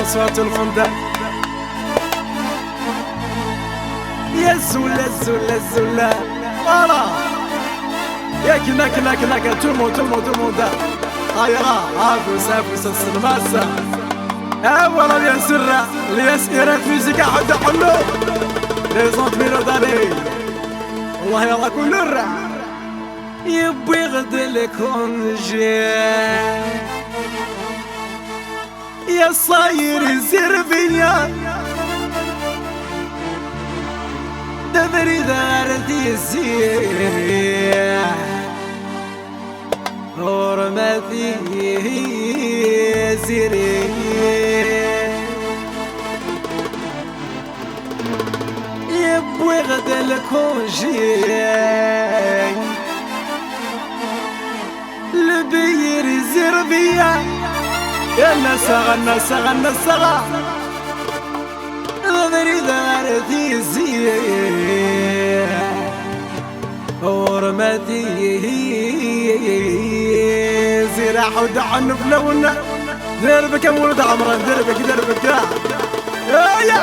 صوت المنده يا الزولة الزولة الزولة فوالا يا كنا كنا كنا كنا تومو تومو تومو دا هايرا عافوس السلماسة فوالا بيان سر لياس إيرات ميوزيكا حدا حلو لي زونت ميلو دالي والله يلا كل الرع يبي غدلك ونجي يا صاير يزير بيا دبري دارتي الزير حرمتي زيري يبوي غدلك ونجي لبير يزير بيا يا النسغة النسغة النسغة غدري دارتي الزير حرمتي زير حود عنف لونا دربك يا مولد عمران دربك يا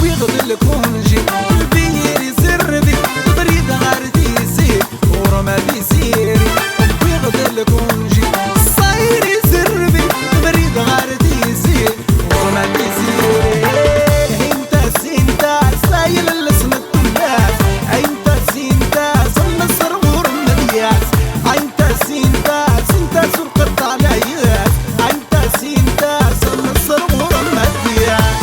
ويغدلك ونجي البير يزر بي بريد غارتي يزير ورمادي سيري ويغدلك ونجي الصاير يزر بي بريد غارتي يزير ورمادي سيري انت سينتا سايل الاسم التلاس انت سينتا النصر ورمادياس انت سينتا سرقت علياس انت سينتا النصر ورمادياس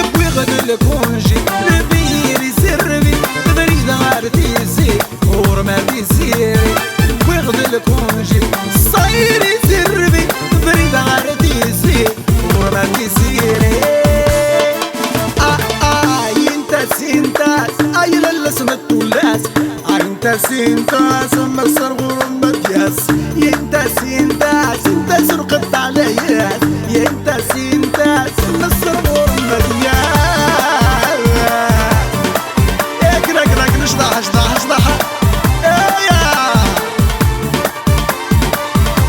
يبوي غدلك ونجي البير يزر بي بريد غارتي يزير ورمادي سيري يبوي غدلك ونجي الصاير يزر بي بريد غارتي يزير ورمادي سيري انت سينتاس ايل الاسم التولاس انت سينتاس مصر ورمادياس انت سينتاس انت سرقت علياس انت سينتاس النصر ورمادياس كنا نشطح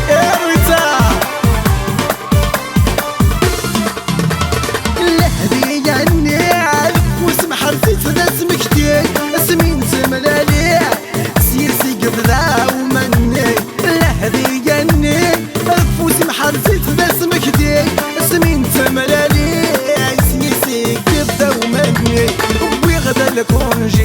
رويتا لهدي عني واسمح رفيت ذا اسمك تي اسمين زملالي سيسي قبضا ومني لهدي عني واسمح رفيت ذا اسمك تي اسمين زملالي سيسي قبضا ومني ويغدلك ونجي